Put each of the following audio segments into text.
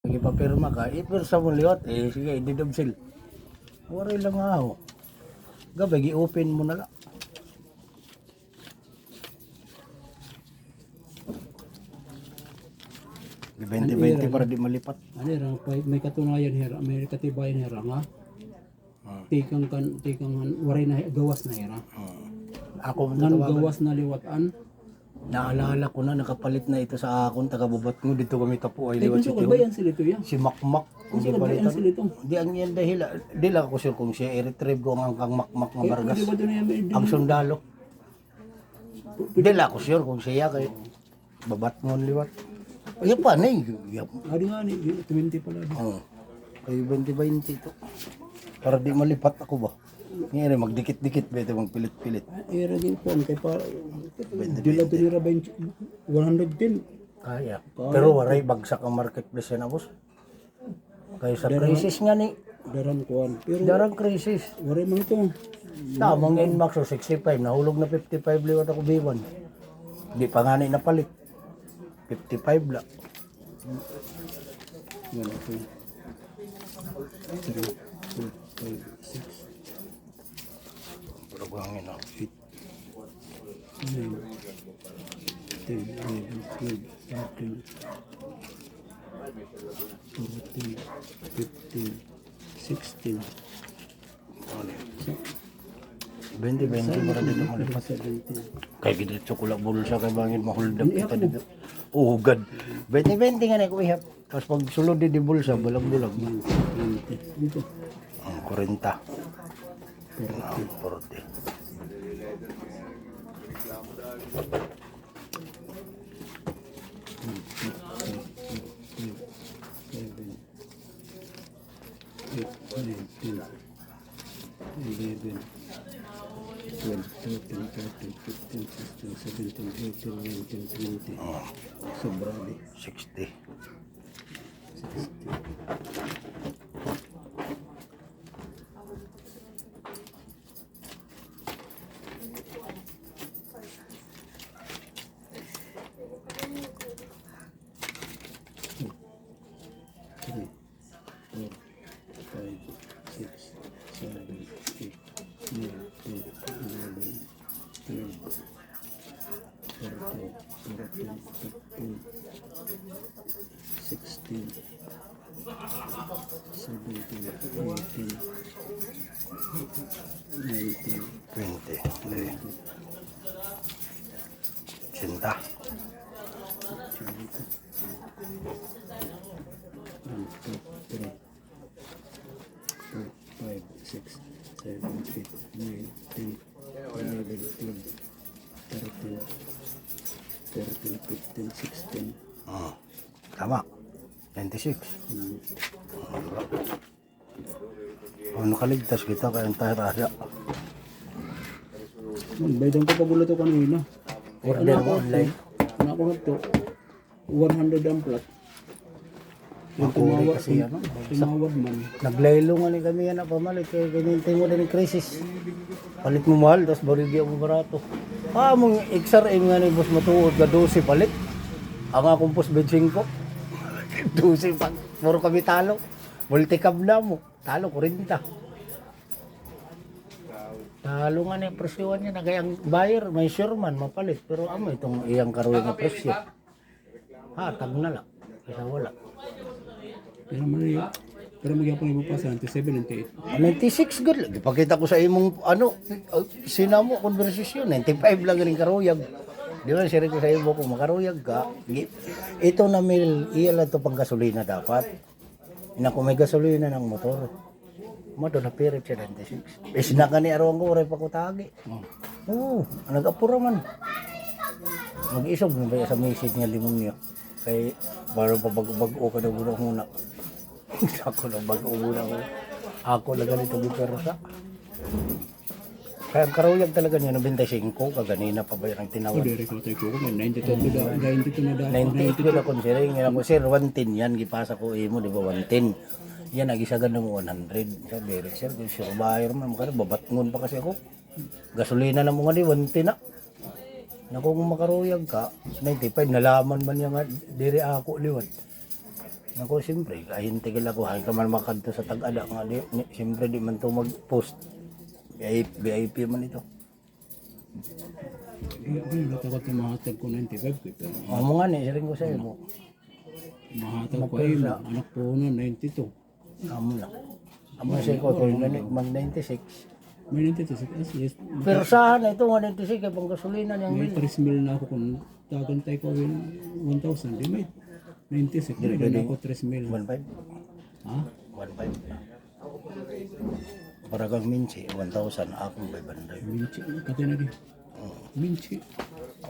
Ipapirma ka, ipirsa mo liwat, sige, ididobsil. Wari lang nga ako. Gabay, i-open mo na lang. Di 20-20 para di malipat. Ano rang may katunayan hera, may katibayan hera nga. Tikang waray na gawas na hera. Ako Ngan gawas na liwatan. naalala ko na, nakapalit na ito sa akon, tagabubat mo, dito kami tapo ay liwat Kung si sa bayan sila ito yan. Si Makmak, Kung hindi sa bayan palitan. sila ito. Di ang yan dahil, di lang ako sure kung siya i-retrieve ko ang kang Makmak nga Margas. Di ba doon yan? Ang sundalo. Di lang ako sure kung siya kay babat mo ang liwat. Ay pa na yun. Adi nga ni 20 pala. Oo. Kay 20-20 ito. Para di malipat ako ba? Ngayon magdikit-dikit bete magpilit-pilit. Era din po kay pa dila tinira ba 110. Kaya. Pero waray bagsak ang marketplace na boss. Kaya sa crisis nga ni. Daran kuan. Pero Darang crisis. waray man ito. Tamang inmax o 65. Nahulog na 55 liwat ako B1. Di pa nga na palit. 55 lang. Wala ito. 3, 4, 5, 6, Pero buhangin o. 8, 9, 10, 11, 12, 13, 14, 15, 16, 20-20 para dito malipat. 17. Kaya dito ko lang bulsa kay bangin mahuldap kita dito. Oh, God. 20-20 nga na ko ihap. Tapos pag sulod di bulsa, bulag-bulag. 20. Ito. 40. 40. Sobra di. 60. Three, 4, 5, 6, 7, 8, 9, 10, 11, 12, 13, 14, 15, 16, 17, 18, 19, 20. Cinta. 1, 2, 3, 4, 5, 6, 7, 8, 9, 10, 11, 12, 13, 14, 15, 16. Tama. 96. Ano kaligtas kita kaya ang tayo rasa. Baydan ko pagulo to kanina. Order mo online. Ako to 100 ang plat. Yung Makuri kasi ano. tumawad man. Naglaylo nga ni kami yan na pamalit. Kaya ganintay mo din yung crisis. Palit mo mahal, tapos barigyan mo barato. Mong XRM nga ni boss matuod ka 12 palit. Ang akong post bed 5. 12 pa. Puro kami talo. Multicab na mo. Talo 40. Talo nga na yung presyohan niya na kaya ang buyer may sure man mapalit. Pero amo itong iyang karoon na presyo. Tag na lang. Kaya wala. Pero man yun. Pero magyapon mo pa sa 97, 98. 96 good lang. Ipakita ko sa imong sinamo konversasyon. 95 lang rin karuyag. Di ba share ko sa imo kung makaruyag ka. Ito na mil iya lang to pang gasolina dapat. Ina ko may gasolina ng motor. Mado na pirit siya 96. Sinaka ni arawang ko oray pa ko tagi. Nag-apura man. Mag-isog na ba sa message niya limonyo. Kay baro pa bago ka daw muna. Ako lang bago-una ko. Ako lang ganito gipersa. Kaya ang karuyag talaga niya ng 25, kaganina pa ba yung tinawag? Hindi ko tayo ko. 92 na daw. 98 ko na considering. Yan ako, sir, 110 yan. Gipasa ko mo, di ba, 110. Yan, nagisagan ng 100. Sabi, Derek, sir, kung sure buyer man, babatngon pa kasi ako. Gasolina na mga di, 110 na. Naku, kung makaruyag ka, 95, nalaman man yan nga, dire ako liwat. Ako siyempre, kahit tigil ako, hanggang ka man makadto sa tag-ada nga, siyempre di man to mag-post. VIP man ito. Hindi natakot na mahatag ko 95 ko. Pero Amo nga ni, siring ko sa'yo mo. mahatag ko ay anak po na 92. Amo lang. Amo siya ko, mag-96. May 92 yes. Pero saan ito, 196, kaya pang gasolina niyang May bil. 3 mil na ako kung tagantay ko yung 1,000. Di may 96. Di na ako 3 mil. 1.5. Ha? 1.5. Para kang minsi, 1,000, akong 500. Minchi. Kati na di. Minchi.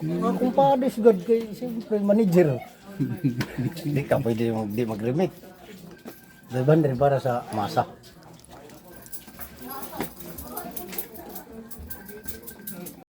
Akong padis, God, kay siyempre manager. Hindi ka pwede di mag-remit. 500 para sa masa.